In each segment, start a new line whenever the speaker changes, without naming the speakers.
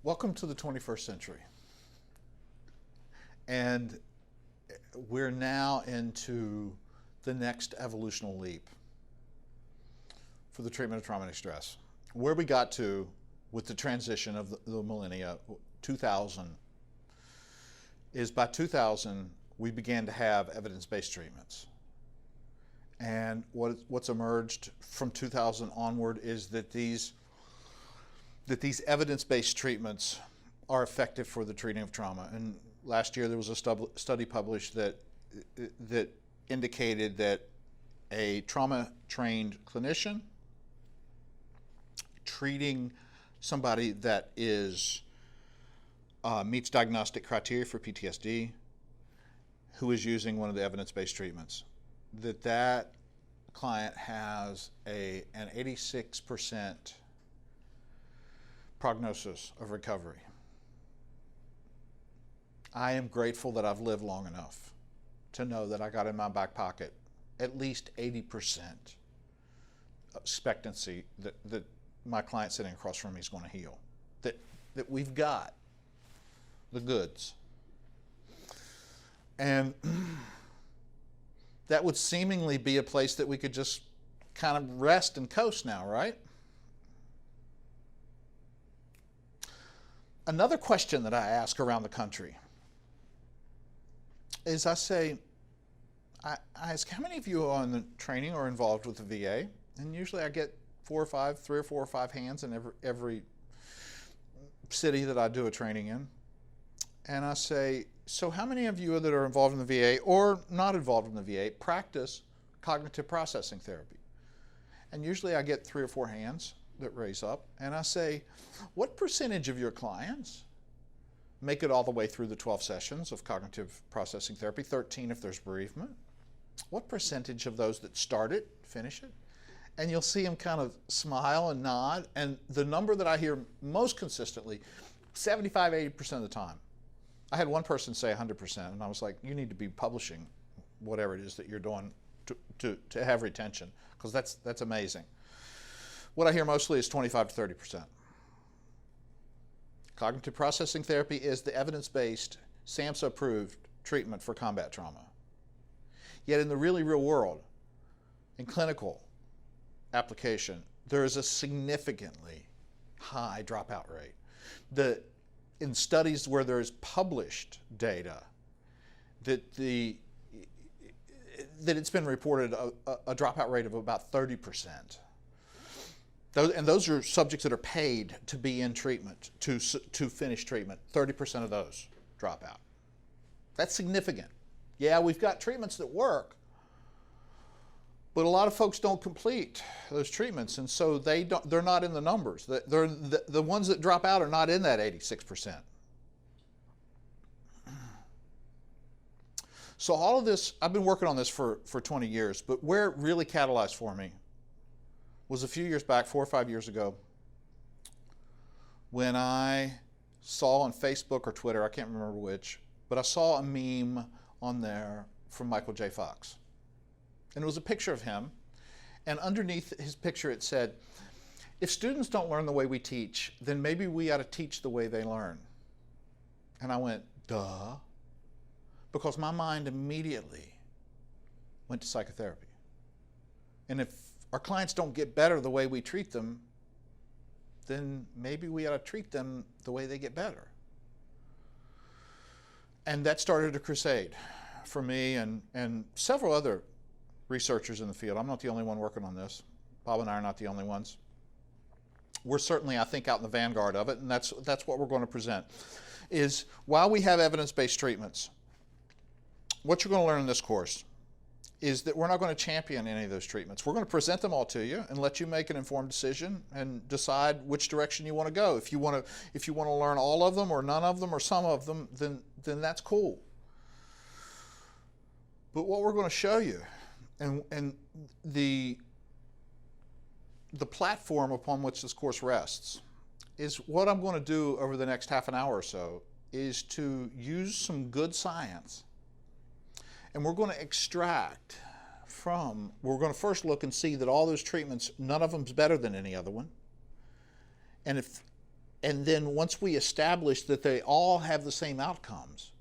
Welcome to the 21st century. And we're now into the next evolutional leap for the treatment of traumatic stress. Where we got to with the transition of the millennia, 2000, is by 2000 we began to have evidence-based treatments. And what's emerged from 2000 onward is that these evidence-based treatments are effective for the treating of trauma. And last year there was a study published that indicated that a trauma-trained clinician treating somebody that meets diagnostic criteria for PTSD, who is using one of the evidence-based treatments, that client has an 86% prognosis of recovery. I am grateful that I've lived long enough to know that I got in my back pocket at least 80% expectancy that my client sitting across from me is going to heal, that we've got the goods. And that would seemingly be a place that we could just kind of rest and coast now, right? Another question that I ask around the country is I ask, how many of you on the training are involved with the VA? And usually I get 3 or 4 or 5 hands in every city that I do a training in. And I say, so how many of you that are involved in the VA or not involved in the VA practice cognitive processing therapy? And usually I get 3 or 4 hands that raise up. And I say, what percentage of your clients make it all the way through the 12 sessions of cognitive processing therapy, 13 if there's bereavement? What percentage of those that start it finish it? And you'll see them kind of smile and nod. And the number that I hear most consistently, 75, 80% of the time. I had one person say 100%, and I was like, you need to be publishing whatever it is that you're doing to have retention, because that's amazing. What I hear mostly is 25 to 30%. Cognitive processing therapy is the evidence-based, SAMHSA-approved treatment for combat trauma. Yet in the really real world, in clinical application, there is a significantly high dropout rate. In studies where there's published data, that it's been reported a dropout rate of about 30%. And those are subjects that are paid to be in treatment, to finish treatment. 30% of those drop out. That's significant. Yeah, we've got treatments that work, but a lot of folks don't complete those treatments, and so they're not in the numbers. The ones that drop out are not in that 86%. So all of this, I've been working on this for 20 years, but where it really catalyzed for me was a few years back, 4 or 5 years ago, when I saw on Facebook or Twitter, I can't remember which, but I saw a meme on there from Michael J. Fox. And it was a picture of him, and underneath his picture it said, if students don't learn the way we teach, then maybe we ought to teach the way they learn. And I went, duh, because my mind immediately went to psychotherapy. And if our clients don't get better the way we treat them, then maybe we ought to treat them the way they get better. And that started a crusade for me and several other researchers in the field. I'm not the only one working on this. Bob and I are not the only ones. We're certainly, I think, out in the vanguard of it, and that's what we're going to present. Is while we have evidence-based treatments, what you're going to learn in this course is that we're not going to champion any of those treatments. We're going to present them all to you and let you make an informed decision and decide which direction you want to go. If you want to learn all of them or none of them or some of them, then that's cool. But what we're going to show you, and the platform upon which this course rests, is what I'm going to do over the next half an hour or so is to use some good science. And we're going to extract we're going to first look and see that all those treatments, none of them's better than any other one. And if And then once we establish that they all have the same outcomes,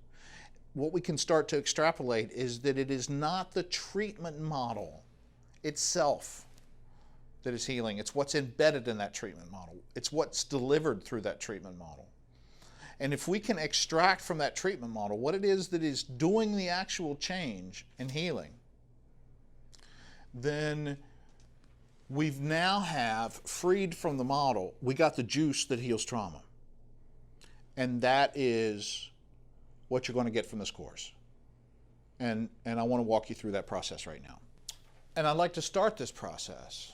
what we can start to extrapolate is that it is not the treatment model itself that is healing. It's what's embedded in that treatment model. It's what's delivered through that treatment model. And if we can extract from that treatment model what it is that is doing the actual change and healing, then we've now have freed from the model, we got the juice that heals trauma. And that is what you're going to get from this course. And I want to walk you through that process right now. And I'd like to start this process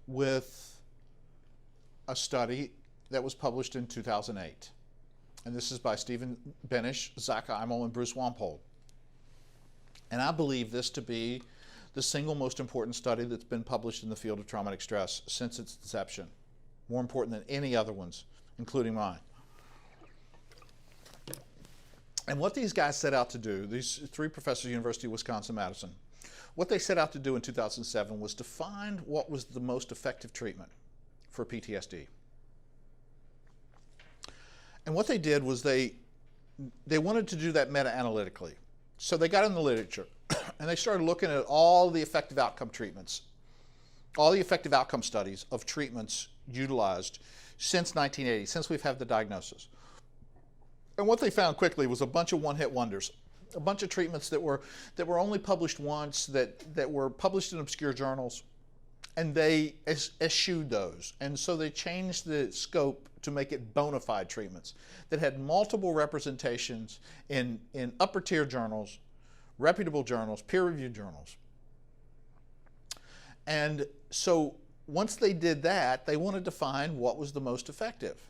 with a study that was published in 2008. And this is by Stephen Benish, Zach Imel, and Bruce Wampold. And I believe this to be the single most important study that's been published in the field of traumatic stress since its inception. More important than any other ones, including mine. And what these guys set out to do, these three professors at University of Wisconsin-Madison, what they set out to do in 2007 was to find what was the most effective treatment for PTSD. And what they did was they wanted to do that meta-analytically. So they got in the literature and they started looking at all the effective outcome treatments, all the effective outcome studies of treatments utilized since 1980, since we've had the diagnosis. And what they found quickly was a bunch of one-hit wonders, a bunch of treatments that were only published once, that were published in obscure journals, and they eschewed those. And so they changed the scope to make it bona fide treatments that had multiple representations in upper tier journals, reputable journals, peer-reviewed journals. And so once they did that, they wanted to find what was the most effective.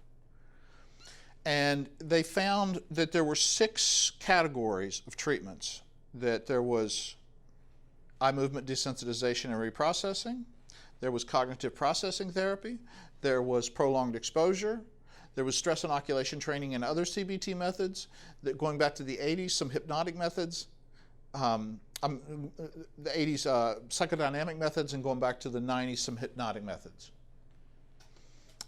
And they found that there were 6 categories of treatments. That there was eye movement desensitization and reprocessing, there was cognitive processing therapy, there was prolonged exposure, there was stress inoculation training and other CBT methods, that going back to the 80s, some hypnotic methods, the 80s psychodynamic methods, and going back to the 90s, some hypnotic methods.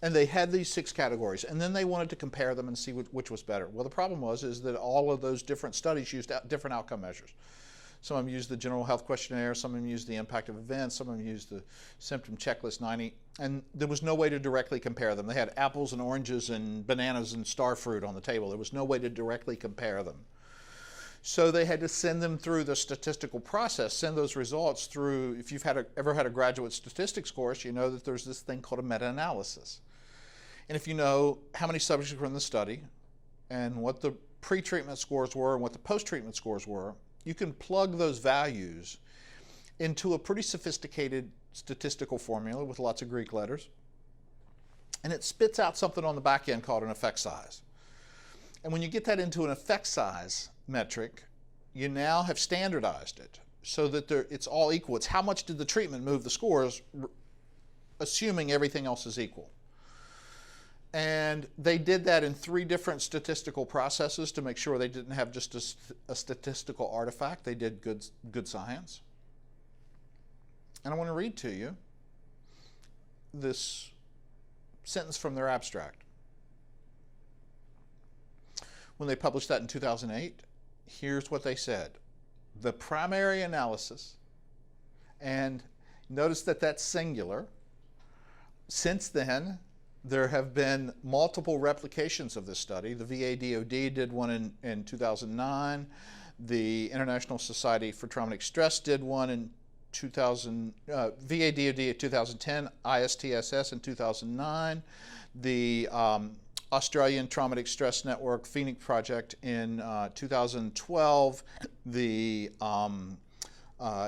And they had these 6 categories, and then they wanted to compare them and see which was better. Well, the problem is that all of those different studies used different outcome measures. Some of them used the general health questionnaire, some of them used the impact of events, some of them used the symptom checklist 90, and there was no way to directly compare them. They had apples and oranges and bananas and star fruit on the table. There was no way to directly compare them. So they had to send them through the statistical process, send those results through. If you've ever had a graduate statistics course, you know that there's this thing called a meta-analysis. And if you know how many subjects were in the study and what the pre-treatment scores were and what the post-treatment scores were, you can plug those values into a pretty sophisticated statistical formula with lots of Greek letters. And it spits out something on the back end called an effect size. And when you get that into an effect size metric, you now have standardized it so that it's all equal. It's how much did the treatment move the scores, assuming everything else is equal. And they did that in 3 different statistical processes to make sure they didn't have just a statistical artifact. They did good science. And I want to read to you this sentence from their abstract. When they published that in 2008, here's what they said. The primary analysis, and notice that that's singular. Since then, there have been multiple replications of this study. The VA-DoD did one in 2009. The International Society for Traumatic Stress did one in 2000. VA-DoD in 2010, ISTSS in 2009. The Australian Traumatic Stress Network Phoenix Project in 2012. The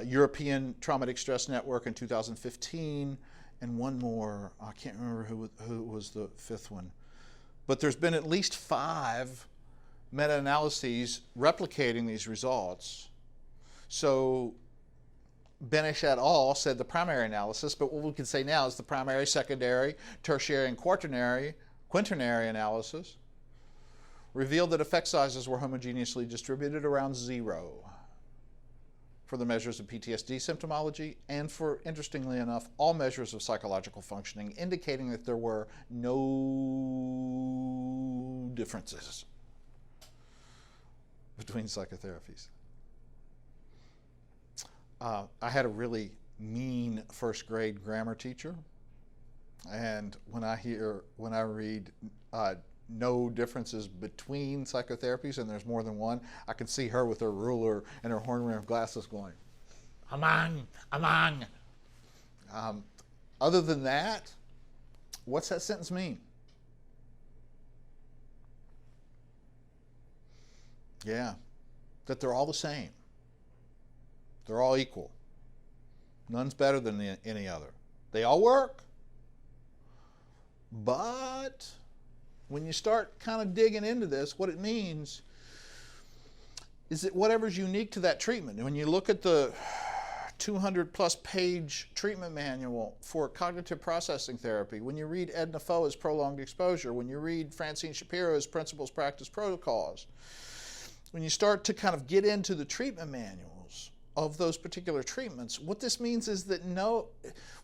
European Traumatic Stress Network in 2015. And one more, I can't remember who was the 5th one. But there's been at least 5 meta-analyses replicating these results. So Benish et al. Said the primary analysis, but what we can say now is the primary, secondary, tertiary, and quaternary analysis revealed that effect sizes were homogeneously distributed around 0 for the measures of PTSD symptomology and for, interestingly enough, all measures of psychological functioning, indicating that there were no differences between psychotherapies. I had a really mean first grade grammar teacher, and when I read no differences between psychotherapies, and there's more than one, I can see her with her ruler and her horn-rimmed glasses going, among. Other than that, what's that sentence mean? Yeah, that they're all the same. They're all equal. None's better than any other. They all work. But when you start kind of digging into this, what it means is that whatever's unique to that treatment, and when you look at the 200-plus page treatment manual for cognitive processing therapy, when you read Edna Foa's Prolonged Exposure, when you read Francine Shapiro's Principles, Practice, Protocols, when you start to kind of get into the treatment manuals of those particular treatments, what this means is that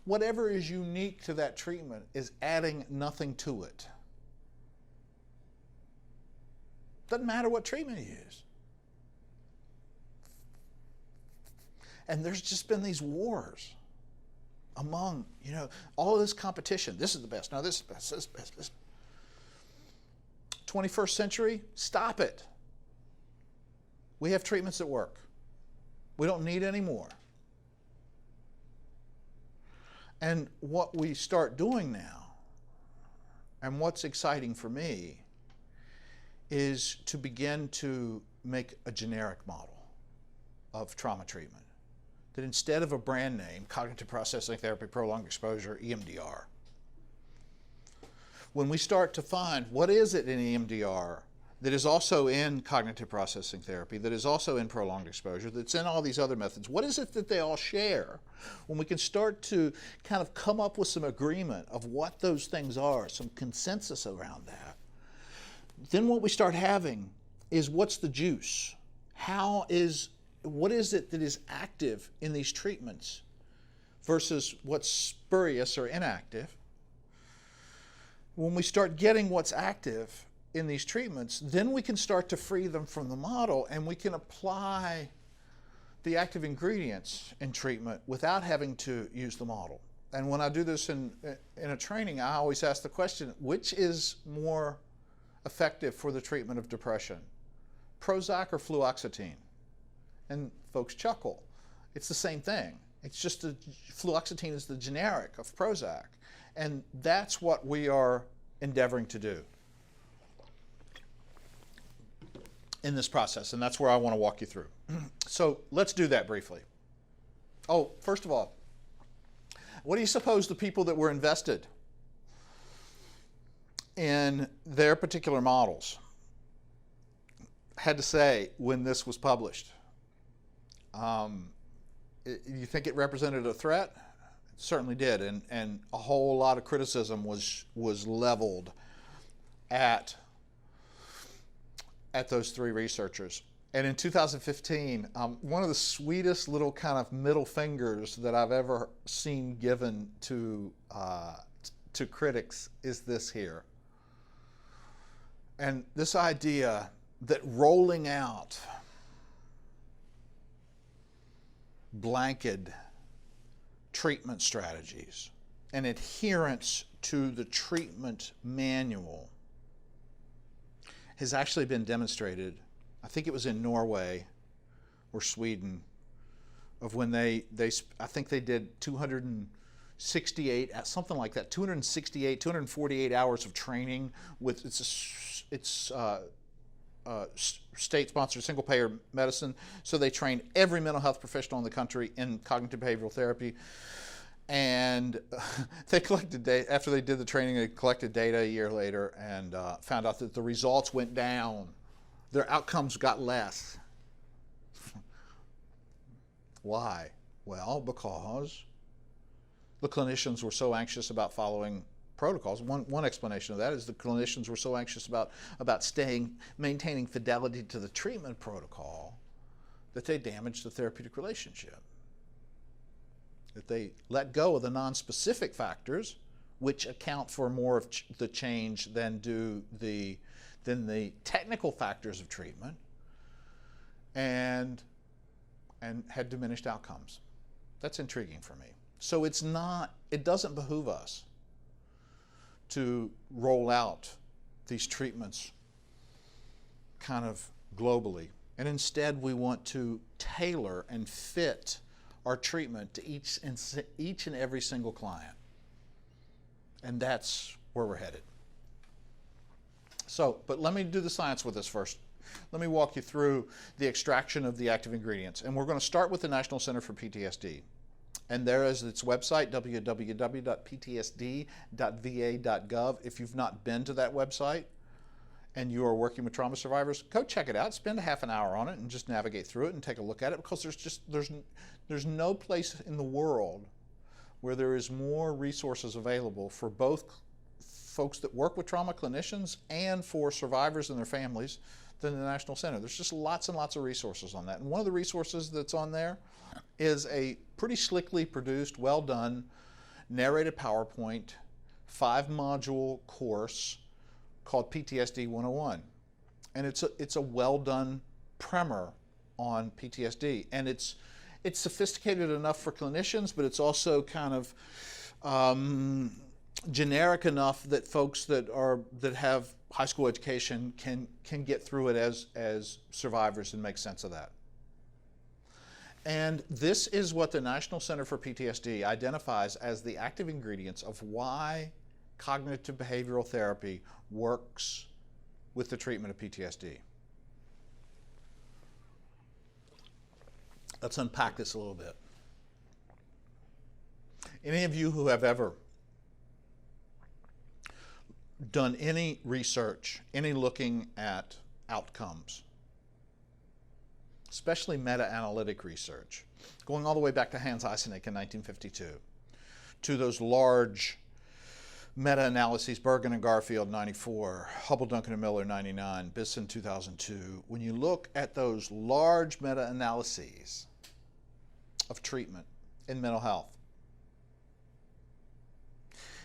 whatever is unique to that treatment is adding nothing to it. Doesn't matter what treatment you use. And there's just been these wars among, all of this competition. This is the best. No, this is the best. This is the best. This. 21st century, stop it. We have treatments that work. We don't need any more. And what we start doing now, and what's exciting for me, is to begin to make a generic model of trauma treatment. That instead of a brand name, cognitive processing therapy, prolonged exposure, EMDR, when we start to find what is it in EMDR that is also in cognitive processing therapy, that is also in prolonged exposure, that's in all these other methods, what is it that they all share? When we can start to kind of come up with some agreement of what those things are, some consensus around that, then what we start having is what's the juice? What is it that is active in these treatments versus what's spurious or inactive? When we start getting what's active in these treatments, then we can start to free them from the model, and we can apply the active ingredients in treatment without having to use the model. And when I do this in a training, I always ask the question, which is more effective for the treatment of depression, Prozac or fluoxetine? And folks chuckle. It's the same thing. It's just fluoxetine is the generic of Prozac. And that's what we are endeavoring to do in this process. And that's where I want to walk you through. So let's do that briefly. Oh, first of all, what do you suppose the people that were invested in their particular models had to say when this was published? You think it represented a threat? It certainly did, and a whole lot of criticism was leveled at those three researchers. And in 2015, one of the sweetest little kind of middle fingers that I've ever seen given to critics is this here. And this idea that rolling out blanketed treatment strategies and adherence to the treatment manual has actually been demonstrated. I think it was in Norway or Sweden, of when I think they did 268, something like that, 248 hours of training with state-sponsored single-payer medicine. So they trained every mental health professional in the country in cognitive behavioral therapy. And they collected data. After they did the training, they collected data a year later and found out that the results went down. Their outcomes got less. Why? Well, because the clinicians were so anxious about following protocols. One explanation of that is the clinicians were so anxious about maintaining fidelity to the treatment protocol that they damage the therapeutic relationship. That they let go of the non-specific factors, which account for more of the change than the technical factors of treatment, and had diminished outcomes. That's intriguing for me. So it doesn't behoove us to roll out these treatments kind of globally. And instead we want to tailor and fit our treatment to each and every single client. And that's where we're headed. So, but let me do the science with this first. Let me walk you through the extraction of the active ingredients. And we're going to start with the National Center for PTSD. And there is its website, www.ptsd.va.gov. If you've not been to that website and you are working with trauma survivors, go check it out. Spend a half an hour on it and just navigate through it and take a look at it, because there's no place in the world where there is more resources available for both folks that work with trauma, clinicians, and for survivors and their families than the National Center. There's just lots and lots of resources on that. And one of the resources that's on there is a pretty slickly produced, well done, narrated PowerPoint, 5-module course called PTSD 101. And it's a well done primer on PTSD. And it's sophisticated enough for clinicians, but it's also kind of generic enough that folks that have high school education can get through it as survivors and make sense of that. And this is what the National Center for PTSD identifies as the active ingredients of why cognitive behavioral therapy works with the treatment of PTSD. Let's unpack this a little bit. Any of you who have ever done any research, any looking at outcomes, especially meta-analytic research, going all the way back to Hans Eysenck in 1952, to those large meta-analyses, Bergen and Garfield 94, Hubble, Duncan and Miller 99, Bisson 2002, when you look at those large meta-analyses of treatment in mental health,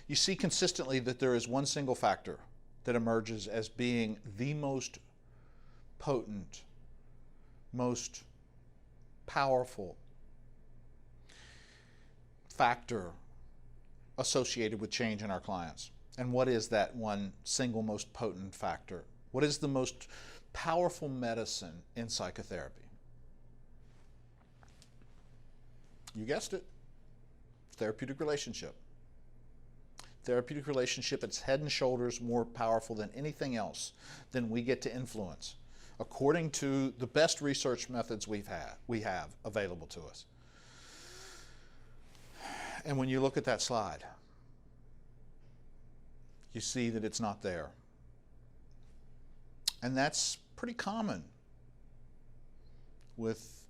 you see consistently that there is one single factor that emerges as being the most potent, most powerful factor associated with change in our clients. And what is that one single most potent factor? What is the most powerful medicine in psychotherapy? You guessed it, therapeutic relationship. Therapeutic relationship, it's head and shoulders more powerful than anything else than we get to influence, according to the best research methods we have available to us. And when you look at that slide, you see that it's not there. And that's pretty common with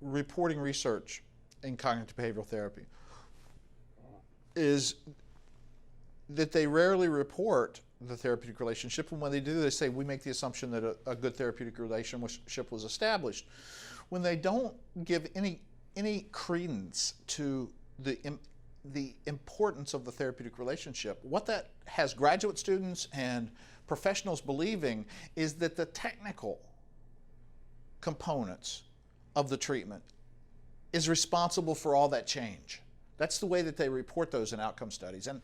reporting research in cognitive behavioral therapy, is that they rarely report the therapeutic relationship, and when they do, they say, we make the assumption that a good therapeutic relationship was established. When they don't give any credence to the importance of the therapeutic relationship, what that has graduate students and professionals believing is that the technical components of the treatment is responsible for all that change. That's the way that they report those in outcome studies. And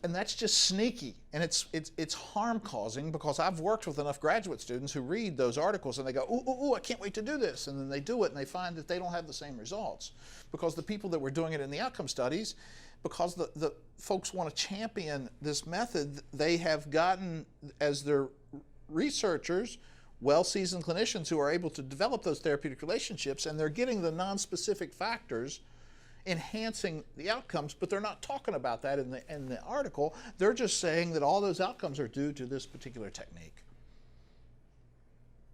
that's just sneaky, and it's harm causing, because I've worked with enough graduate students who read those articles and they go, ooh, I can't wait to do this. And then they do it and they find that they don't have the same results, because the people that were doing it in the outcome studies, because the folks want to champion this method, they have gotten, as their researchers, well-seasoned clinicians who are able to develop those therapeutic relationships, and they're getting the non-specific factors enhancing the outcomes, but they're not talking about that in the article. They're just saying that all those outcomes are due to this particular technique.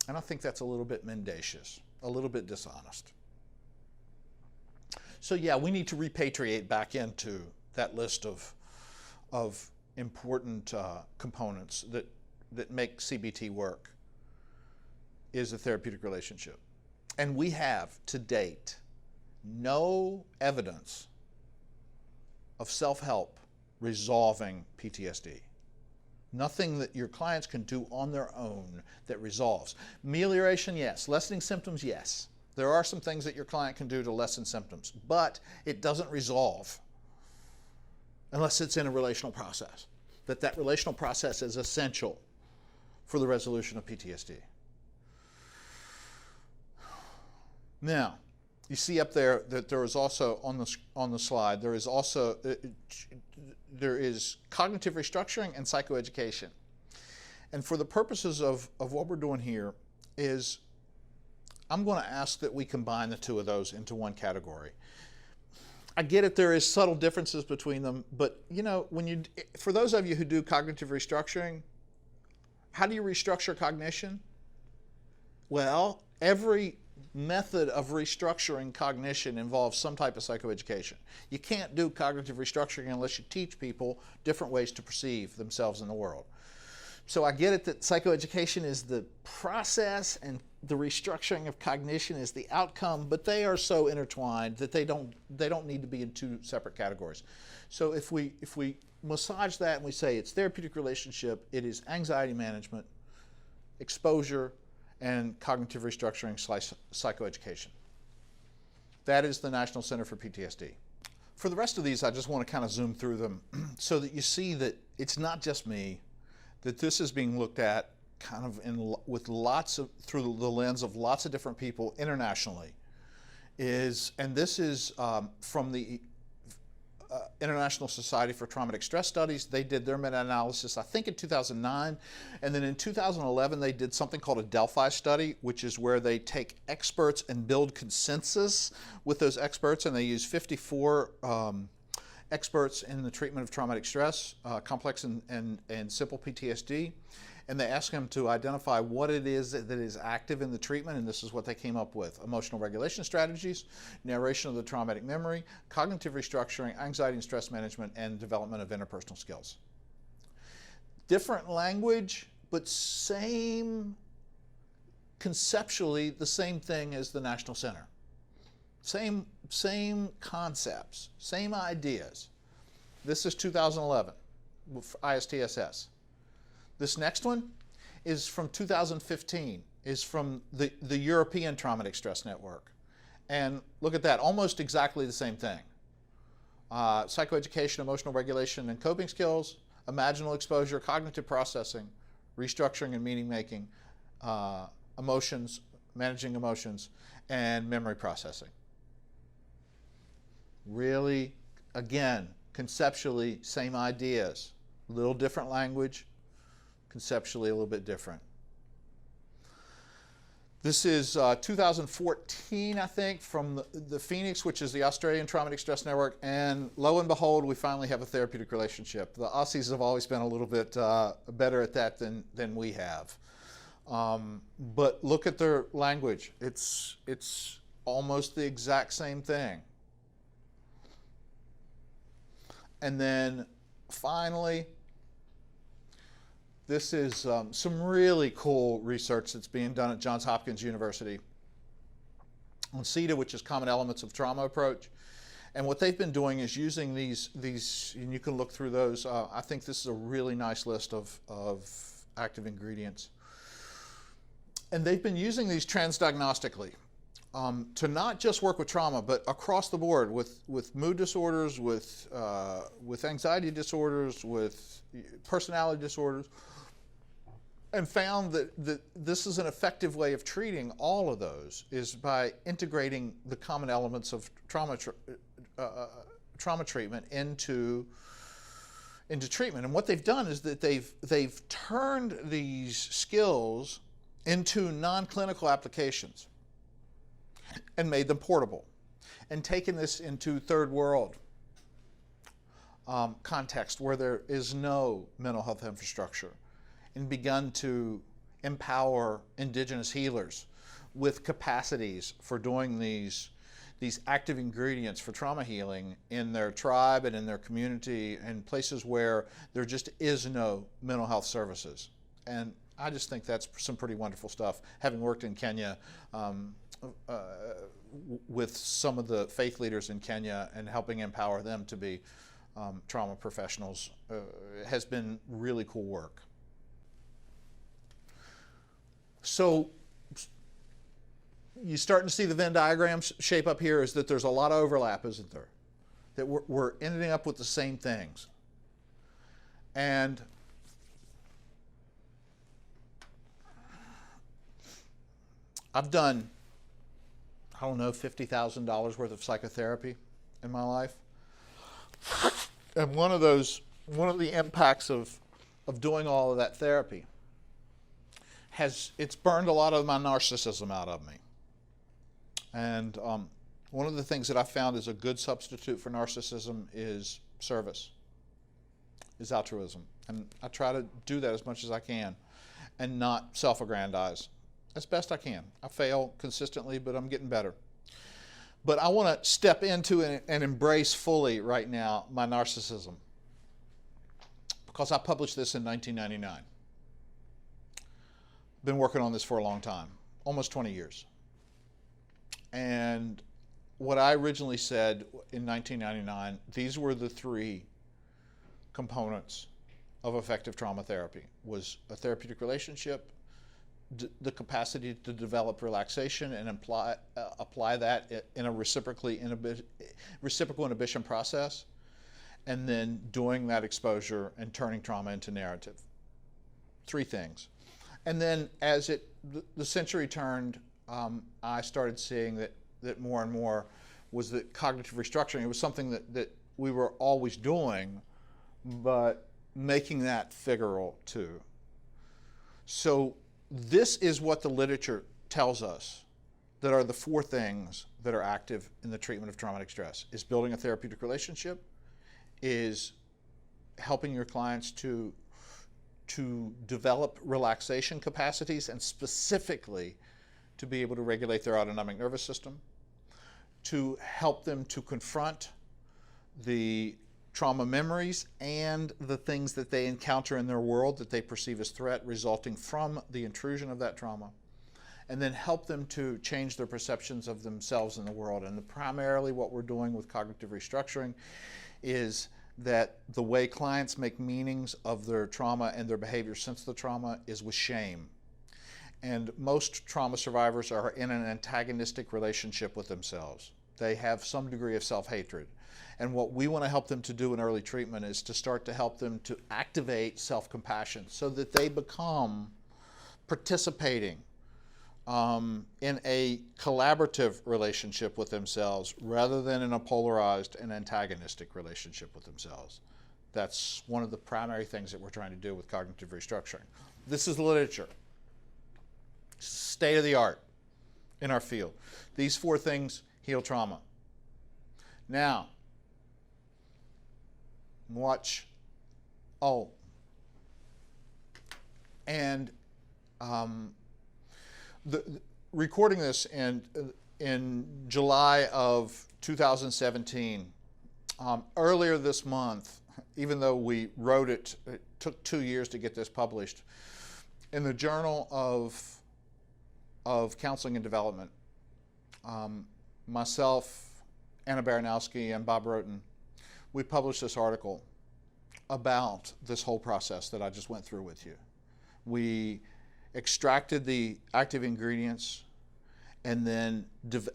And I think that's a little bit mendacious, a little bit dishonest. So yeah, we need to repatriate back into that list of important components that make CBT work. is a therapeutic relationship. And we have, to date, no evidence of self-help resolving PTSD. Nothing that your clients can do on their own that resolves. Amelioration, yes. Lessening symptoms, yes. There are some things that your client can do to lessen symptoms, but it doesn't resolve unless it's in a relational process. That relational process is essential for the resolution of PTSD. Now, you see up there that there is also on the slide, there is also cognitive restructuring and psychoeducation. And for the purposes of what we're doing here is I'm going to ask that we combine the two of those into one category. I get it, there is subtle differences between them, but you know, for those of you who do cognitive restructuring, how do you restructure cognition? Well, every method of restructuring cognition involves some type of psychoeducation. You can't do cognitive restructuring unless you teach people different ways to perceive themselves in the world. So I get it that psychoeducation is the process and the restructuring of cognition is the outcome, but they are so intertwined that they don't need to be in two separate categories. So if we massage that and we say it's therapeutic relationship, it is anxiety management, exposure, and cognitive restructuring / psychoeducation. That is the National Center for PTSD. For the rest of these, I just want to kind of zoom through them so that you see that it's not just me, that this is being looked at kind of through the lens of lots of different people internationally. And this is from the International Society for Traumatic Stress Studies. They did their meta-analysis, I think in 2009, and then in 2011 they did something called a Delphi study, which is where they take experts and build consensus with those experts, and they use 54 experts in the treatment of traumatic stress, complex and simple PTSD, and they ask them to identify what it is that is active in the treatment, and this is what they came up with: emotional regulation strategies, narration of the traumatic memory, cognitive restructuring, anxiety and stress management, and development of interpersonal skills. Different language, but conceptually the same thing as the National Center. Same concepts, same ideas. This is 2011 with ISTSS. This next one is from 2015, is from the European Traumatic Stress Network. And look at that, almost exactly the same thing. Psychoeducation, emotional regulation and coping skills, imaginal exposure, cognitive processing, restructuring and meaning making, emotions, managing emotions, and memory processing. Really, again, conceptually, same ideas. A little different language, conceptually a little bit different. This is 2014, I think, from the Phoenix, which is the Australian Traumatic Stress Network, and lo and behold, we finally have a therapeutic relationship. The Aussies have always been a little bit better at that than we have. But look at their language. It's almost the exact same thing. And then finally, this is some really cool research that's being done at Johns Hopkins University on CETA, which is Common Elements of Trauma approach. And what they've been doing is using these and you can look through those. I think this is a really nice list of active ingredients. And they've been using these transdiagnostically to not just work with trauma, but across the board with mood disorders, with anxiety disorders, with personality disorders, and found that this is an effective way of treating all of those, is by integrating the common elements of trauma treatment into treatment. And what they've done is that they've turned these skills into non-clinical applications and made them portable, and taken this into third world context where there is no mental health infrastructure, and begun to empower indigenous healers with capacities for doing these active ingredients for trauma healing in their tribe and in their community, and places where there just is no mental health services. And I just think that's some pretty wonderful stuff. Having worked in Kenya with some of the faith leaders in Kenya and helping empower them to be trauma professionals has been really cool work. So you're starting to see the Venn diagrams shape up here, is that there's a lot of overlap, isn't there? That we're ending up with the same things. And I've done, I don't know, $50,000 worth of psychotherapy in my life. And one of the impacts of doing all of that therapy it's burned a lot of my narcissism out of me. And one of the things that I found is a good substitute for narcissism is service, is altruism. And I try to do that as much as I can and not self-aggrandize as best I can. I fail consistently, but I'm getting better. But I want to step into and embrace fully right now my narcissism, because I published this in 1999. Been working on this for a long time, almost 20 years. And what I originally said in 1999, these were the three components of effective trauma therapy: was a therapeutic relationship, the capacity to develop relaxation and apply that in a reciprocal inhibition process, and then doing that exposure and turning trauma into narrative. Three things. And then as the century turned, I started seeing that more and more was that cognitive restructuring. It was something that we were always doing, but making that figural too. So this is what the literature tells us that are the four things that are active in the treatment of traumatic stress: is building a therapeutic relationship, is helping your clients to develop relaxation capacities, and specifically to be able to regulate their autonomic nervous system, to help them to confront the trauma memories and the things that they encounter in their world that they perceive as threat resulting from the intrusion of that trauma, and then help them to change their perceptions of themselves in the world. And primarily what we're doing with cognitive restructuring is that the way clients make meanings of their trauma and their behavior since the trauma is with shame. And most trauma survivors are in an antagonistic relationship with themselves. They have some degree of self-hatred. And what we want to help them to do in early treatment is to start to help them to activate self-compassion so that they become participating in a collaborative relationship with themselves rather than in a polarized and antagonistic relationship with themselves. That's one of the primary things that we're trying to do with cognitive restructuring. This is literature, state of the art in our field. These four things heal trauma. Now, watch. Oh, and recording this in July of 2017. Earlier this month, even though we wrote it, it took 2 years to get this published, in the Journal of Counseling and Development, myself, Anna Baranowski, and Bob Roten, we published this article about this whole process that I just went through with you. We extracted the active ingredients and then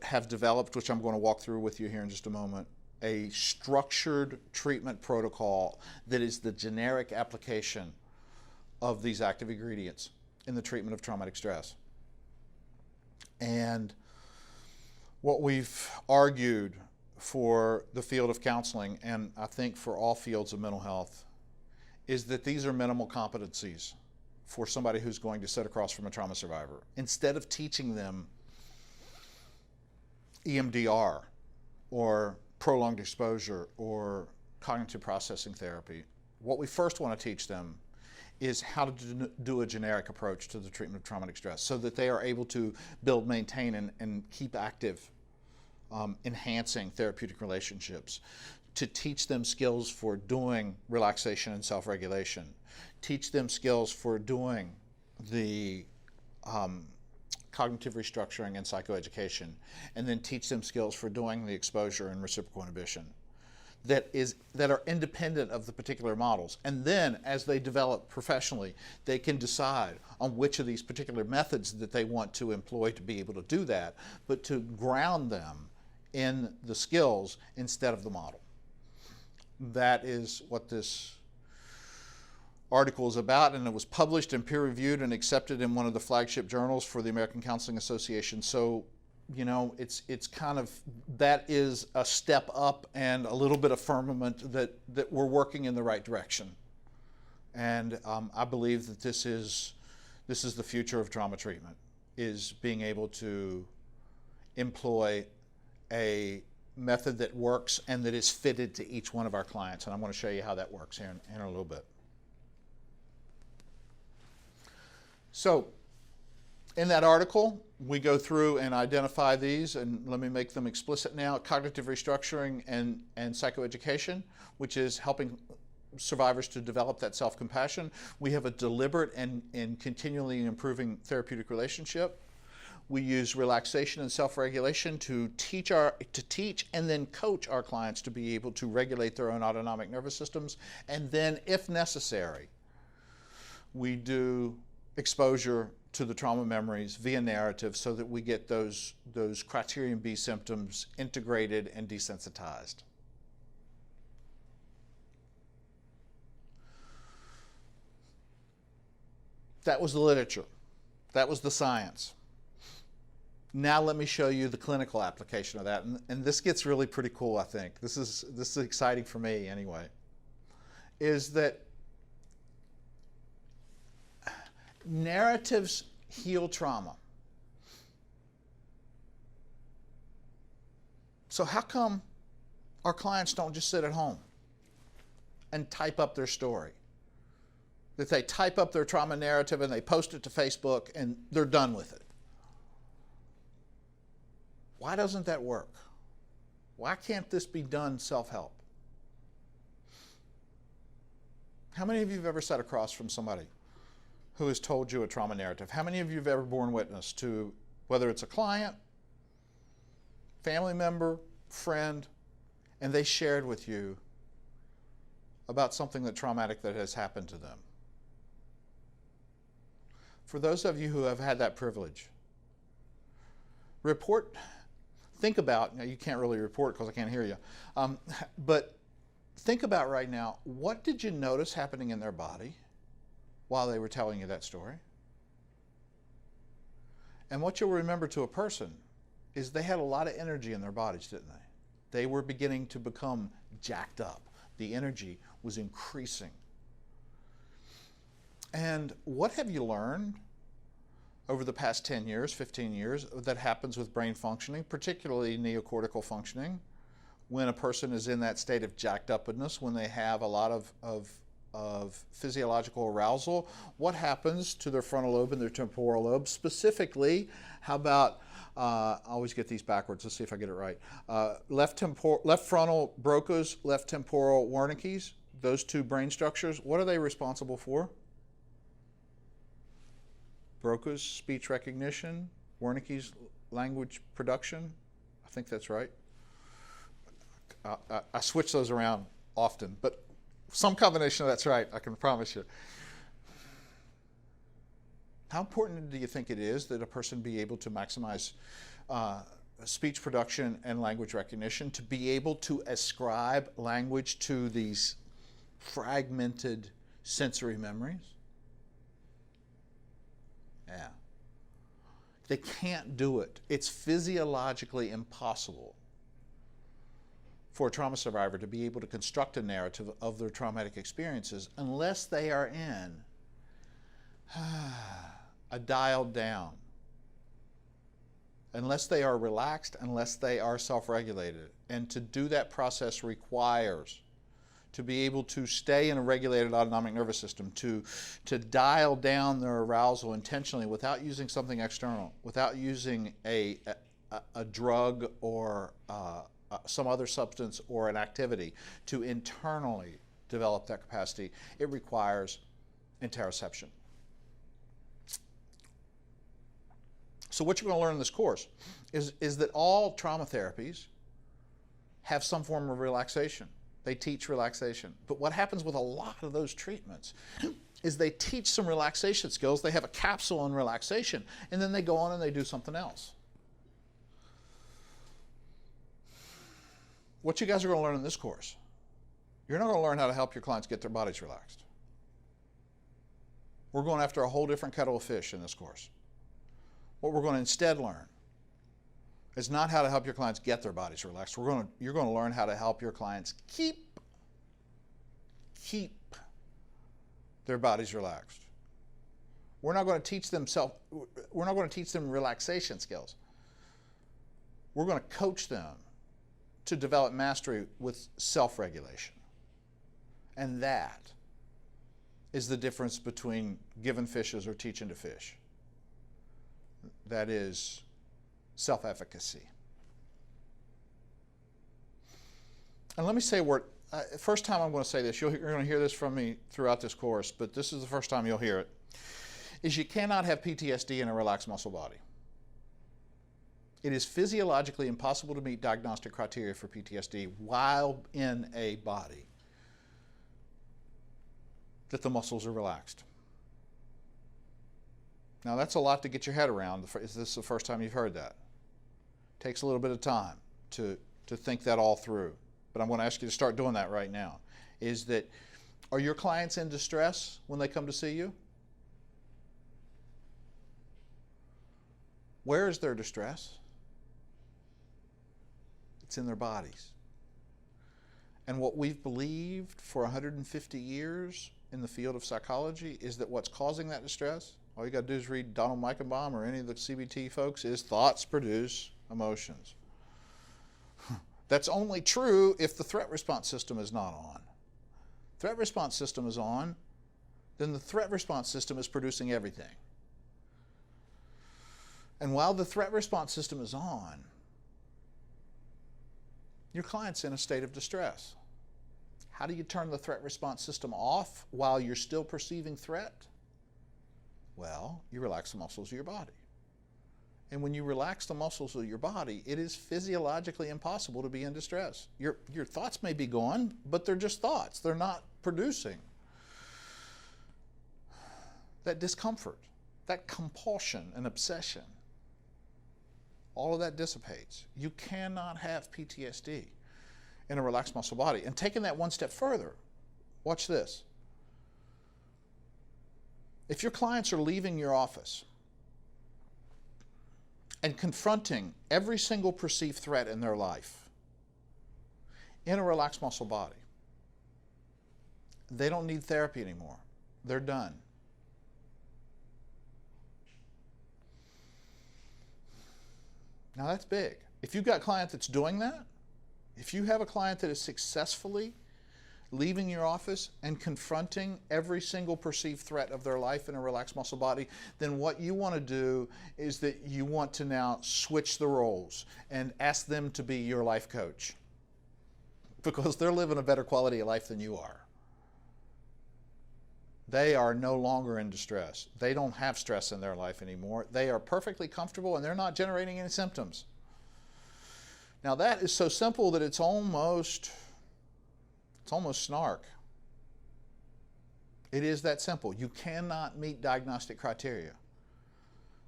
have developed, which I'm going to walk through with you here in just a moment, a structured treatment protocol that is the generic application of these active ingredients in the treatment of traumatic stress. And what we've argued for the field of counseling, and I think for all fields of mental health, is that these are minimal competencies for somebody who's going to sit across from a trauma survivor. Instead of teaching them EMDR or prolonged exposure or cognitive processing therapy, what we first want to teach them is how to do a generic approach to the treatment of traumatic stress so that they are able to build, maintain, and keep active, enhancing therapeutic relationships, to teach them skills for doing relaxation and self-regulation, teach them skills for doing the cognitive restructuring and psychoeducation, and then teach them skills for doing the exposure and reciprocal inhibition that are independent of the particular models. And then as they develop professionally, they can decide on which of these particular methods that they want to employ to be able to do that, but to ground them in the skills instead of the model. That is what this article is about, and it was published and peer-reviewed and accepted in one of the flagship journals for the American Counseling Association. So, you know, it's kind of, that is a step up and a little bit of firmament that we're working in the right direction. And I believe that this is the future of trauma treatment, is being able to employ a method that works and that is fitted to each one of our clients. And I'm going to show you how that works here in a little bit. So in that article, we go through and identify these, and let me make them explicit now: cognitive restructuring and psychoeducation, which is helping survivors to develop that self-compassion. We have a deliberate and continually improving therapeutic relationship. We use relaxation and self-regulation to teach and then coach our clients to be able to regulate their own autonomic nervous systems. And then, if necessary, we do exposure to the trauma memories via narrative so that we get those criterion B symptoms integrated and desensitized. That was the literature. That was the science. Now let me show you the clinical application of that, and this gets really pretty cool, I think. This is exciting for me anyway, is that narratives heal trauma. So how come our clients don't just sit at home and type up their story? That they type up their trauma narrative and they post it to Facebook and they're done with it. Why doesn't that work? Why can't this be done self-help? How many of you have ever sat across from somebody who has told you a trauma narrative? How many of you have ever borne witness to, whether it's a client, family member, friend, and they shared with you about something traumatic that has happened to them? For those of you who have had that privilege, think about, now you can't really report because I can't hear you, but think about right now, what did you notice happening in their body while they were telling you that story? And what you'll remember to a person is they had a lot of energy in their bodies, didn't they? They were beginning to become jacked up. The energy was increasing. And what have you learned over the past 10 years, 15 years, that happens with brain functioning, particularly neocortical functioning, when a person is in that state of jacked upness, when they have a lot of physiological arousal? What happens to their frontal lobe and their temporal lobe? Specifically, how about, I always get these backwards, let's see if I get it right. Left frontal Broca's, left temporal Wernicke's, those two brain structures, what are they responsible for? Broca's speech recognition, Wernicke's language production. I think that's right. I switch those around often, but some combination of that's right, I can promise you. How important do you think it is that a person be able to maximize speech production and language recognition, to be able to ascribe language to these fragmented sensory memories? Yeah. They can't do it. It's physiologically impossible for a trauma survivor to be able to construct a narrative of their traumatic experiences unless they are in a dialed down, unless they are relaxed, unless they are self-regulated. And to do that process requires to be able to stay in a regulated autonomic nervous system, to dial down their arousal intentionally without using something external, without using a drug or some other substance or an activity, to internally develop that capacity. It requires interoception. So what you're going to learn in this course is that all trauma therapies have some form of relaxation. They teach relaxation. But what happens with a lot of those treatments is they teach some relaxation skills. They have a capsule on relaxation, and then they go on and they do something else. What you guys are going to learn in this course, you're not going to learn how to help your clients get their bodies relaxed. We're going after a whole different kettle of fish in this course. What we're going to instead learn is not how to help your clients get their bodies relaxed. You're going to learn how to help your clients keep their bodies relaxed. We're not going to teach them relaxation skills. We're going to coach them to develop mastery with self-regulation. And that is the difference between giving fishes or teaching to fish. That is self-efficacy. And let me say a word. First time I'm going to say this, you're going to hear this from me throughout this course, but this is the first time you'll hear it, is you cannot have PTSD in a relaxed muscle body. It is physiologically impossible to meet diagnostic criteria for PTSD while in a body that the muscles are relaxed. Now that's a lot to get your head around. Is this the first time you've heard that? It takes a little bit of time to think that all through. But I'm going to ask you to start doing that right now. Is that, are your clients in distress when they come to see you? Where is their distress? It's in their bodies. And what we've believed for 150 years in the field of psychology is that what's causing that distress, all you got to do is read Donald Meichenbaum or any of the CBT folks, is thoughts produce emotions. That's only true if the threat response system is not on. Threat response system is on, then the threat response system is producing everything. And while the threat response system is on, your client's in a state of distress. How do you turn the threat response system off while you're still perceiving threat? Well, you relax the muscles of your body. And when you relax the muscles of your body, it is physiologically impossible to be in distress. Your thoughts may be gone, but they're just thoughts. They're not producing that discomfort, that compulsion and obsession. All of that dissipates. You cannot have PTSD in a relaxed muscle body. And taking that one step further, watch this. If your clients are leaving your office and confronting every single perceived threat in their life in a relaxed muscle body, they don't need therapy anymore. They're done. Now that's big. If you've got a client that's doing that, if you have a client that is successfully leaving your office and confronting every single perceived threat of their life in a relaxed muscle body, then what you want to do is that you want to now switch the roles and ask them to be your life coach, because they're living a better quality of life than you are. They are no longer in distress. They don't have stress in their life anymore. They are perfectly comfortable and they're not generating any symptoms. Now that is so simple that it's almost snark. It is that simple. You cannot meet diagnostic criteria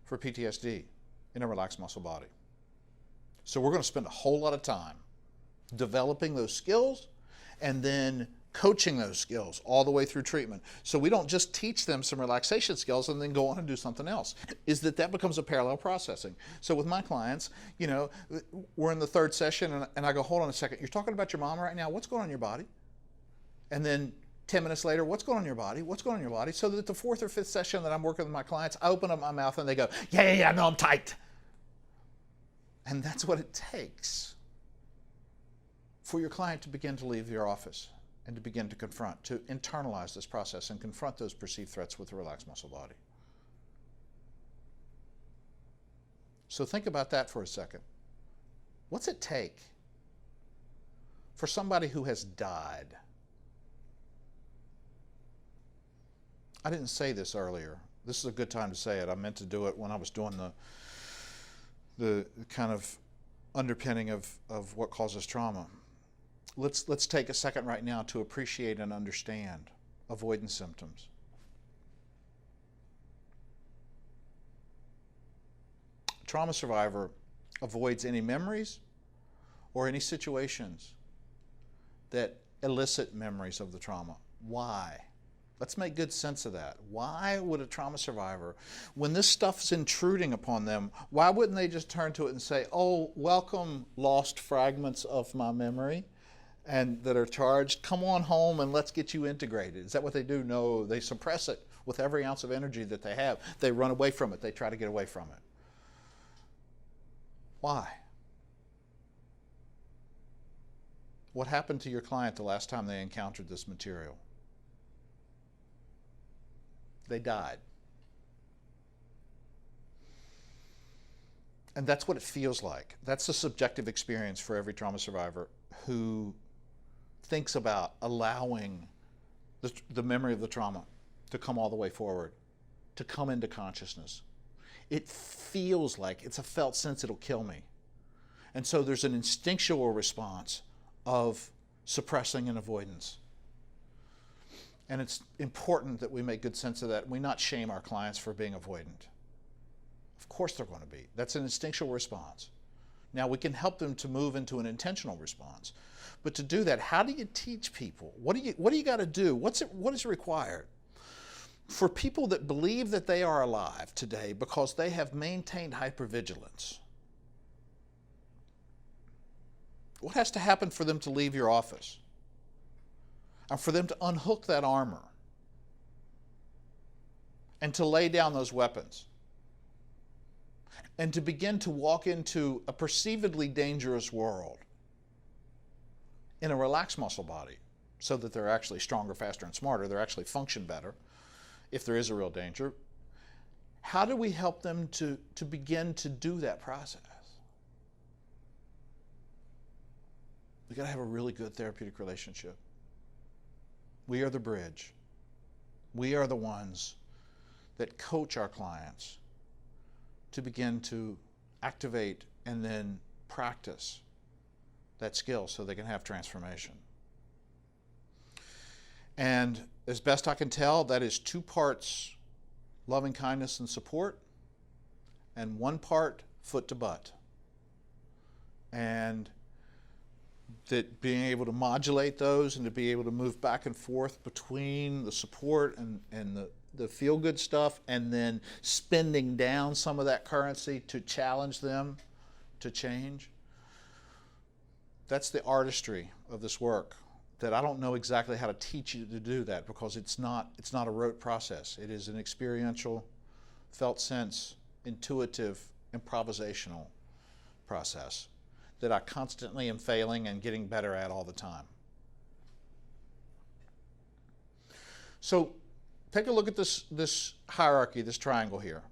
for PTSD in a relaxed muscle body. So we're going to spend a whole lot of time developing those skills and then coaching those skills all the way through treatment. So we don't just teach them some relaxation skills and then go on and do something else. Is that becomes a parallel processing. So with my clients, you know, we're in the third session and I go, hold on a second, you're talking about your mom right now, what's going on in your body? And then 10 minutes later, what's going on in your body? What's going on in your body? So that the fourth or fifth session that I'm working with my clients, I open up my mouth and they go, yeah, no, I'm tight. And that's what it takes for your client to begin to leave your office and to begin to confront, to internalize this process and confront those perceived threats with a relaxed muscle body. So think about that for a second. What's it take for somebody who has died? I didn't say this earlier. This is a good time to say it. I meant to do it when I was doing the kind of underpinning of what causes trauma. Let's take a second right now to appreciate and understand avoidance symptoms. A trauma survivor avoids any memories or any situations that elicit memories of the trauma. Why? Let's make good sense of that. Why would a trauma survivor, when this stuff's intruding upon them, why wouldn't they just turn to it and say, oh, welcome lost fragments of my memory and that are charged, come on home and let's get you integrated. Is that what they do? No, they suppress it with every ounce of energy that they have. They run away from it. They try to get away from it. Why? What happened to your client the last time they encountered this material? They died. And that's what it feels like. That's the subjective experience for every trauma survivor who thinks about allowing the memory of the trauma to come all the way forward, to come into consciousness. It feels like, it's a felt sense, it'll kill me. And so there's an instinctual response of suppressing and avoidance. And it's important that we make good sense of that and we not shame our clients for being avoidant. Of course they're going to be. That's an instinctual response. Now we can help them to move into an intentional response. But to do that, how do you teach people? What do you got to do? What is required? For people that believe that they are alive today because they have maintained hypervigilance, what has to happen for them to leave your office? And for them to unhook that armor and to lay down those weapons and to begin to walk into a perceivedly dangerous world in a relaxed muscle body so that they're actually stronger, faster, and smarter, they're actually function better if there is a real danger. How do we help them to begin to do that process? We've got to have a really good therapeutic relationship. We are the bridge. We are the ones that coach our clients to begin to activate and then practice that skill so they can have transformation. And as best I can tell, that is 2 parts loving kindness and support and 1 part foot to butt. And that being able to modulate those and to be able to move back and forth between the support and the feel-good stuff and then spending down some of that currency to challenge them to change. That's the artistry of this work that I don't know exactly how to teach you to do that because it's not a rote process. It is an experiential, felt sense, intuitive, improvisational process that I constantly am failing and getting better at all the time. So take a look at this hierarchy, this triangle here.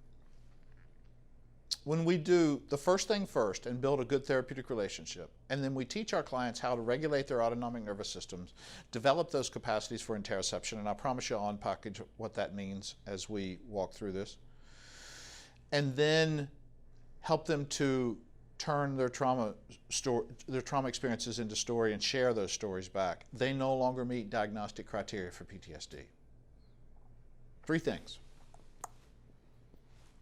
When we do the first thing first and build a good therapeutic relationship, and then we teach our clients how to regulate their autonomic nervous systems, develop those capacities for interoception, and I promise you I'll unpackage what that means as we walk through this, and then help them to turn their trauma experiences into story and share those stories back. They no longer meet diagnostic criteria for PTSD. 3 things.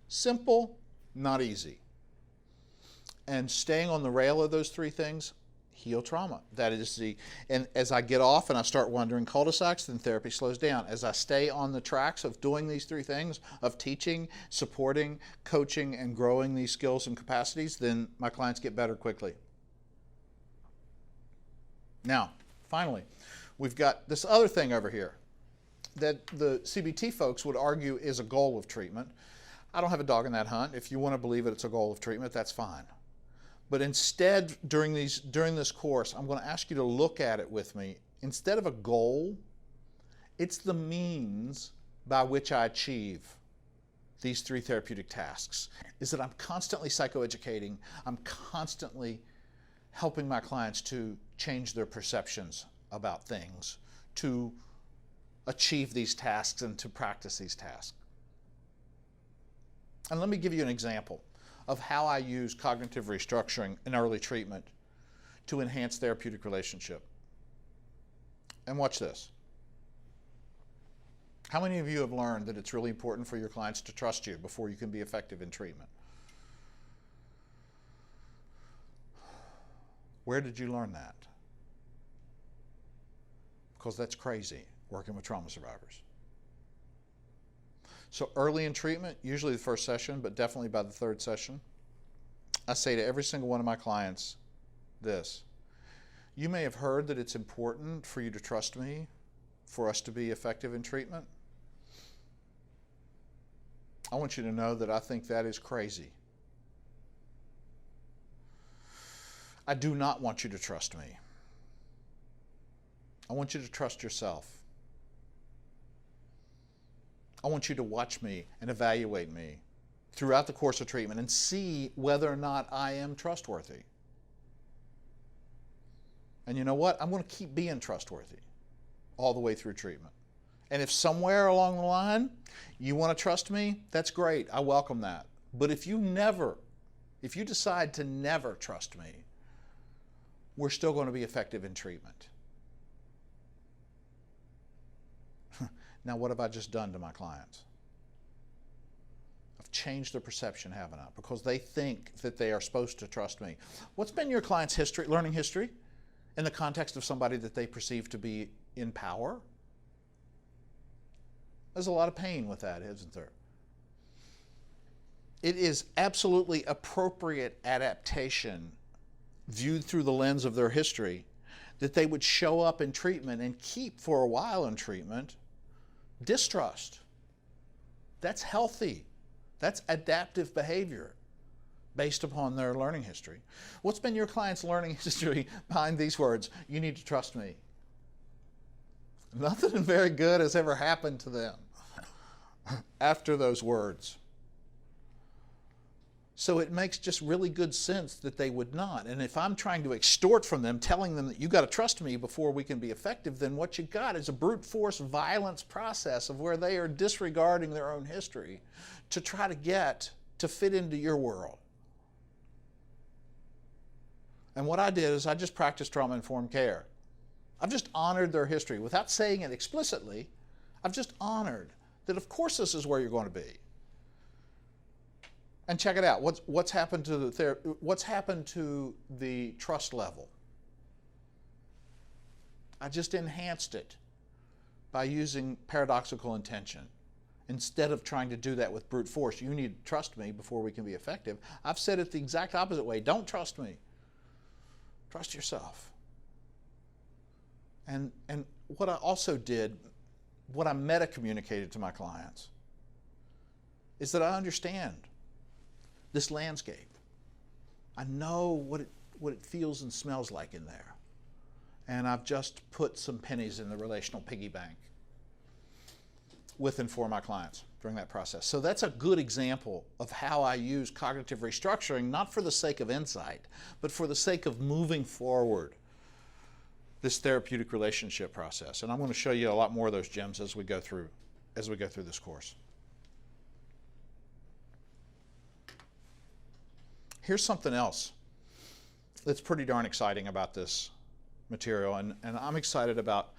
Simple, not easy. And staying on the rail of those 3 things, heal trauma. That is and as I get off and I start wandering cul-de-sacs, then therapy slows down. As I stay on the tracks of doing these 3 things, of teaching, supporting, coaching, and growing these skills and capacities, then my clients get better quickly. Now, finally, we've got this other thing over here that the CBT folks would argue is a goal of treatment. I don't have a dog in that hunt. If you want to believe it's a goal of treatment, that's fine. But instead, during this course, I'm going to ask you to look at it with me. Instead of a goal, it's the means by which I achieve these 3 therapeutic tasks. Is that I'm constantly psychoeducating. I'm constantly helping my clients to change their perceptions about things, to achieve these tasks and to practice these tasks. And let me give you an example of how I use cognitive restructuring in early treatment to enhance therapeutic relationship. And watch this. How many of you have learned that it's really important for your clients to trust you before you can be effective in treatment? Where did you learn that? Because that's crazy, working with trauma survivors. So early in treatment, usually the first session, but definitely by the third session, I say to every single one of my clients this: you may have heard that it's important for you to trust me for us to be effective in treatment. I want you to know that I think that is crazy. I do not want you to trust me. I want you to trust yourself. I want you to watch me and evaluate me throughout the course of treatment and see whether or not I am trustworthy. And you know what? I'm going to keep being trustworthy all the way through treatment. And if somewhere along the line you want to trust me, that's great. I welcome that. But if you decide to never trust me, we're still going to be effective in treatment. Now, what have I just done to my clients? I've changed their perception, haven't I? Because they think that they are supposed to trust me. What's been your client's history, learning history, in the context of somebody that they perceive to be in power? There's a lot of pain with that, isn't there? It is absolutely appropriate adaptation, viewed through the lens of their history, that they would show up in treatment and keep for a while in treatment distrust. That's healthy. That's adaptive behavior based upon their learning history. What's been your client's learning history behind these words? You need to trust me. Nothing very good has ever happened to them after those words. So it makes just really good sense that they would not. And if I'm trying to extort from them, telling them that you got to trust me before we can be effective, then what you got is a brute force violence process of where they are disregarding their own history to try to get to fit into your world. And what I did is I just practiced trauma-informed care. I've just honored their history. Without saying it explicitly, I've just honored that of course this is where you're going to be. And check it out. What's happened to the trust level? I just enhanced it by using paradoxical intention. Instead of trying to do that with brute force, you need to trust me before we can be effective. I've said it the exact opposite way. Don't trust me. Trust yourself. And what I also did, what I meta-communicated to my clients, is that I understand this landscape. I know what it feels and smells like in there. And I've just put some pennies in the relational piggy bank with and for my clients during that process. So that's a good example of how I use cognitive restructuring, not for the sake of insight, but for the sake of moving forward this therapeutic relationship process. And I'm going to show you a lot more of those gems as we go through this course. Here's something else that's pretty darn exciting about this material, and I'm excited about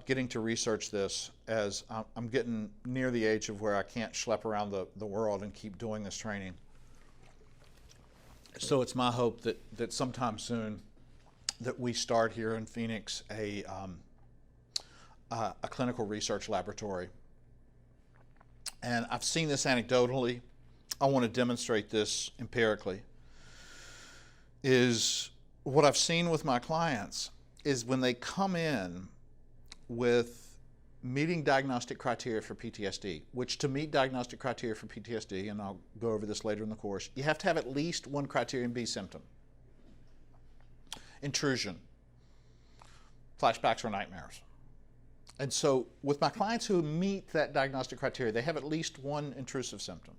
getting to research this as I'm getting near the age of where I can't schlep around the world and keep doing this training. So it's my hope that sometime soon that we start here in Phoenix a clinical research laboratory. And I've seen this anecdotally. I want to demonstrate this empirically. Is what I've seen with my clients is when they come in with meeting diagnostic criteria for PTSD, which to meet diagnostic criteria for PTSD, and I'll go over this later in the course, you have to have at least one criterion B symptom. Intrusion, flashbacks or nightmares. And so with my clients who meet that diagnostic criteria, they have at least one intrusive symptom.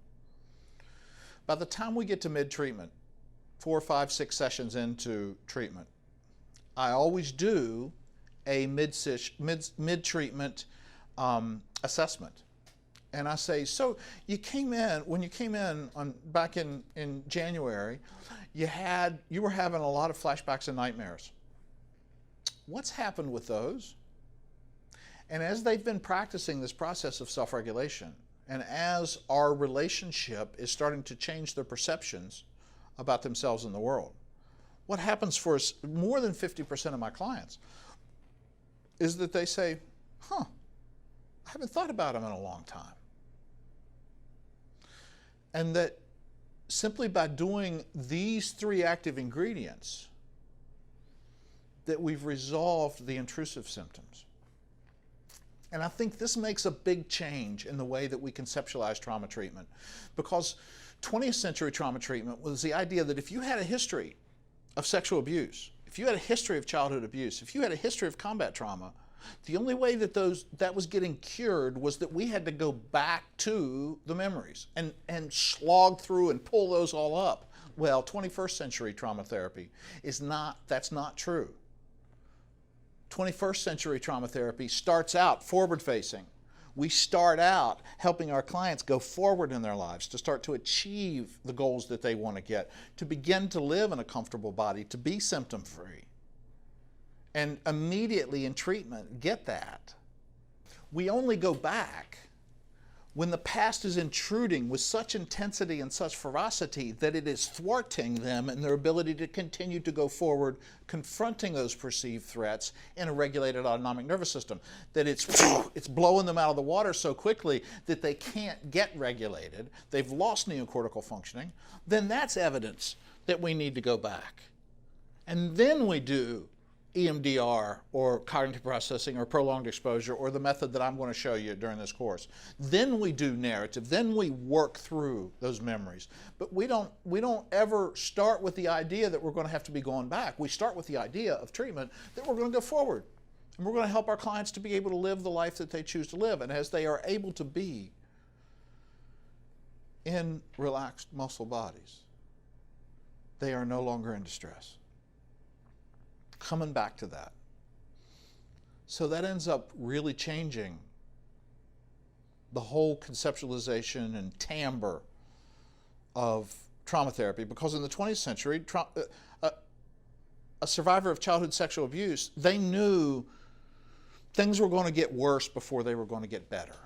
By the time we get to mid-treatment, 4, 5, 6 sessions into treatment, I always do a mid-treatment assessment. And I say, so you came in, when you came in back in January, you were having a lot of flashbacks and nightmares. What's happened with those? And as they've been practicing this process of self-regulation, and as our relationship is starting to change their perceptions about themselves and the world, what happens for more than 50% of my clients is that they say, I haven't thought about them in a long time. And that simply by doing these 3 active ingredients, that we've resolved the intrusive symptoms. And I think this makes a big change in the way that we conceptualize trauma treatment, because 20th century trauma treatment was the idea that if you had a history of sexual abuse, if you had a history of childhood abuse, if you had a history of combat trauma, the only way that that was getting cured was that we had to go back to the memories and slog through and pull those all up. Well, 21st century trauma therapy that's not true. 21st century trauma therapy starts out forward-facing. We start out helping our clients go forward in their lives, to start to achieve the goals that they want to get, to begin to live in a comfortable body, to be symptom-free. And immediately in treatment, get that. We only go back when the past is intruding with such intensity and such ferocity that it is thwarting them in their ability to continue to go forward, confronting those perceived threats in a regulated autonomic nervous system. That it's blowing them out of the water so quickly that they can't get regulated, they've lost neocortical functioning. Then that's evidence that we need to go back. And then we do EMDR or cognitive processing or prolonged exposure or the method that I'm going to show you during this course. Then we do narrative, then we work through those memories. But we don't ever start with the idea that we're going to have to be going back. We start with the idea of treatment that we're going to go forward. And we're going to help our clients to be able to live the life that they choose to live. And as they are able to be in relaxed muscle bodies, they are no longer in distress. Coming back to that. So that ends up really changing the whole conceptualization and timbre of trauma therapy, because in the 20th century, a survivor of childhood sexual abuse, they knew things were going to get worse before they were going to get better.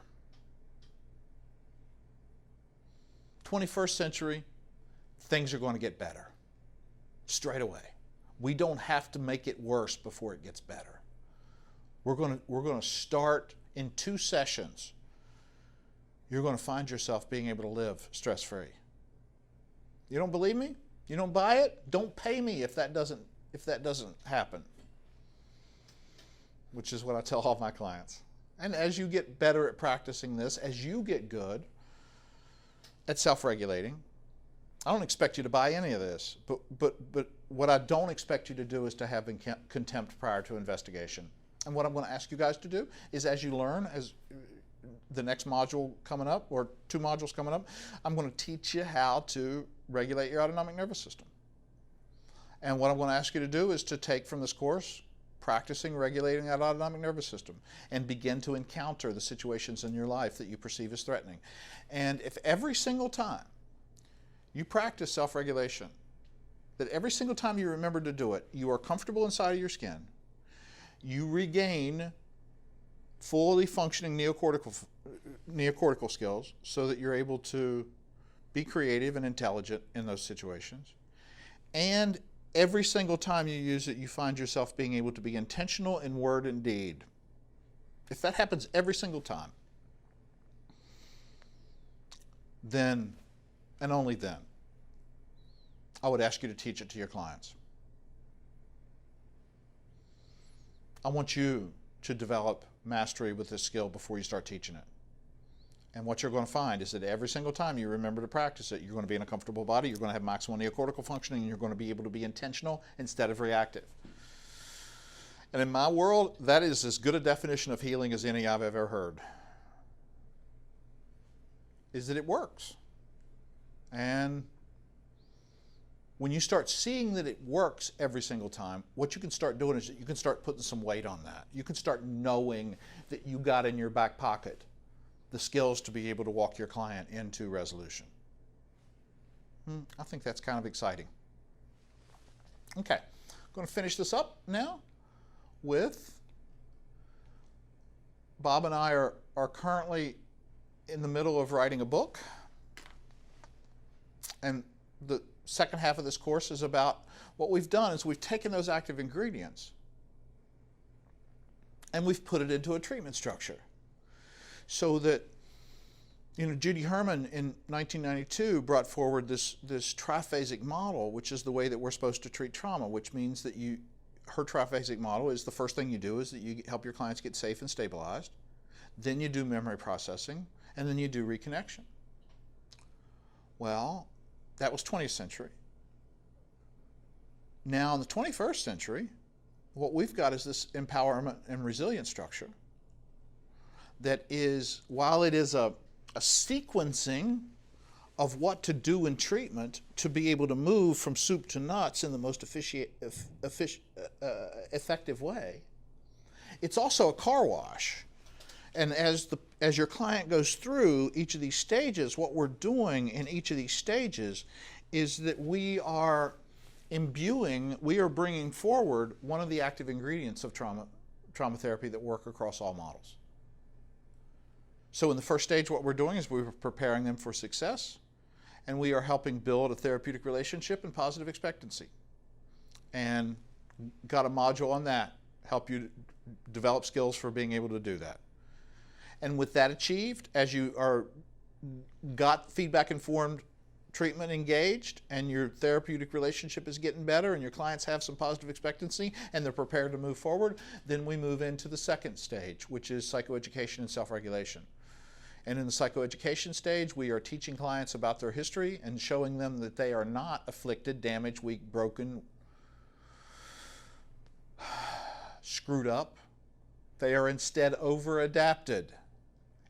21st century, things are going to get better straight away. We don't have to make it worse before it gets better. We're going to start in 2 sessions. You're going to find yourself being able to live stress-free. You don't believe me? You don't buy it? Don't pay me if that doesn't happen. Which is what I tell all my clients. And as you get better at practicing this, as you get good at self-regulating, I don't expect you to buy any of this, but what I don't expect you to do is to have contempt prior to investigation. And what I'm going to ask you guys to do is, as you learn, as the next module coming up, or 2 modules coming up, I'm going to teach you how to regulate your autonomic nervous system. And what I'm going to ask you to do is to take from this course practicing regulating that autonomic nervous system and begin to encounter the situations in your life that you perceive as threatening. And if every single time you practice self-regulation, that every single time you remember to do it, you are comfortable inside of your skin, you regain fully functioning neocortical skills so that you're able to be creative and intelligent in those situations. And every single time you use it, you find yourself being able to be intentional in word and deed. If that happens every single time, then, and only then, I would ask you to teach it to your clients. I want you to develop mastery with this skill before you start teaching it. And what you're going to find is that every single time you remember to practice it, you're going to be in a comfortable body, you're going to have maximal neocortical functioning, and you're going to be able to be intentional instead of reactive. And in my world, that is as good a definition of healing as any I've ever heard. Is that it works. And when you start seeing that it works every single time, what you can start doing is you can start putting some weight on that. You can start knowing that you got in your back pocket the skills to be able to walk your client into resolution. I think that's kind of exciting. Okay, I'm going to finish this up now with Bob and I are currently in the middle of writing a book, and the second half of this course is about what we've done is we've taken those active ingredients and we've put it into a treatment structure so that, you know, Judy Herman in 1992 brought forward this triphasic model, which is the way that we're supposed to treat trauma, which means that her triphasic model is the first thing you do is that you help your clients get safe and stabilized, then you do memory processing, and then you do reconnection. Well, that was 20th century. Now in the 21st century, what we've got is this empowerment and resilience structure that is, while it is a sequencing of what to do in treatment to be able to move from soup to nuts in the most effective way, it's also a car wash. And as your client goes through each of these stages, what we're doing in each of these stages is that we are bringing forward one of the active ingredients of trauma therapy that work across all models. So in the first stage, what we're doing is we're preparing them for success, and we are helping build a therapeutic relationship and positive expectancy. And got a module on that, help you develop skills for being able to do that. And with that achieved, as you got feedback-informed treatment engaged and your therapeutic relationship is getting better and your clients have some positive expectancy and they're prepared to move forward, then we move into the second stage, which is psychoeducation and self-regulation. And in the psychoeducation stage, we are teaching clients about their history and showing them that they are not afflicted, damaged, weak, broken, screwed up. They are instead over-adapted,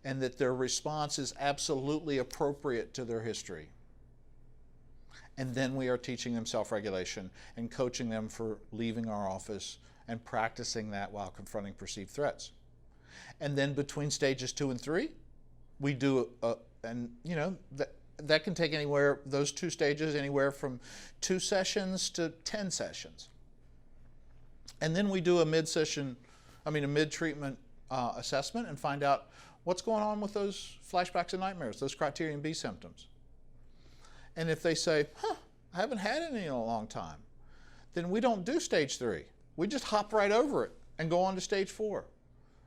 and that their response is absolutely appropriate to their history. And then we are teaching them self-regulation and coaching them for leaving our office and practicing that while confronting perceived threats. And then between stages 2 and 3, we do, that can take anywhere, those 2 stages, anywhere from 2 sessions to 10 sessions. And then we do a mid-treatment assessment and find out what's going on with those flashbacks and nightmares, those criterion B symptoms. And if they say, I haven't had any in a long time, then we don't do stage 3. We just hop right over it and go on to stage 4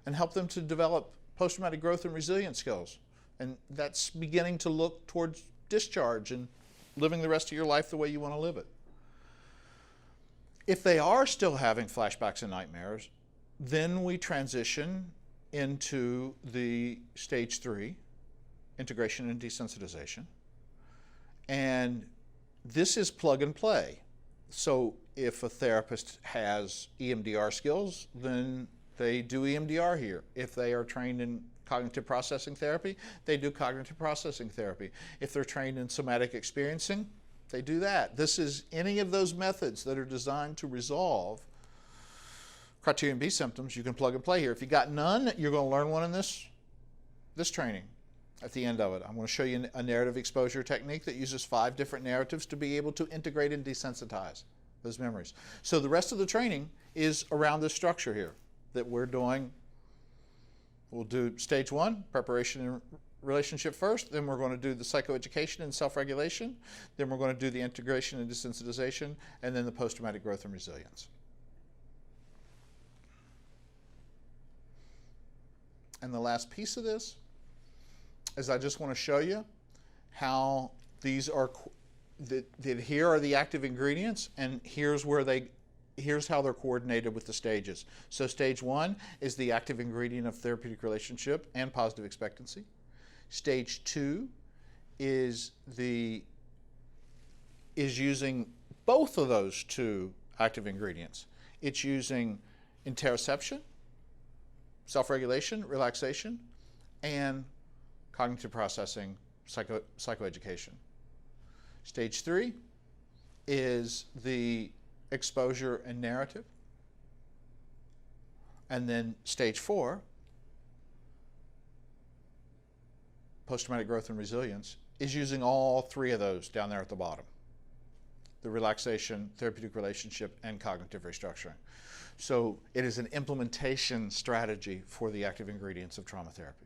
and help them to develop post-traumatic growth and resilience skills. And that's beginning to look towards discharge and living the rest of your life the way you want to live it. If they are still having flashbacks and nightmares, then we transition into the stage 3, integration and desensitization. And this is plug and play. So if a therapist has EMDR skills, then they do EMDR here. If they are trained in cognitive processing therapy, they do cognitive processing therapy. If they're trained in somatic experiencing, they do that. This is any of those methods that are designed to resolve criterion B symptoms. You can plug and play here. If you got none, you're going to learn one in this training. At the end of it, I'm going to show you a narrative exposure technique that uses 5 different narratives to be able to integrate and desensitize those memories. So the rest of the training is around this structure here that we're doing. We'll do stage 1, preparation and relationship first, then we're going to do the psychoeducation and self-regulation, then we're going to do the integration and desensitization, and then the post-traumatic growth and resilience. And the last piece of this is I just want to show you how these are, that here are the active ingredients, and here's how they're coordinated with the stages. So stage 1 is the active ingredient of therapeutic relationship and positive expectancy. Stage 2 is using both of those 2 active ingredients. It's using interoception, self-regulation, relaxation, and cognitive processing, psychoeducation. Stage 3 is the exposure and narrative. And then stage 4 post-traumatic growth and resilience is using all three of those down there at the bottom: the relaxation, therapeutic relationship, and cognitive restructuring. So it is an implementation strategy for the active ingredients of trauma therapy.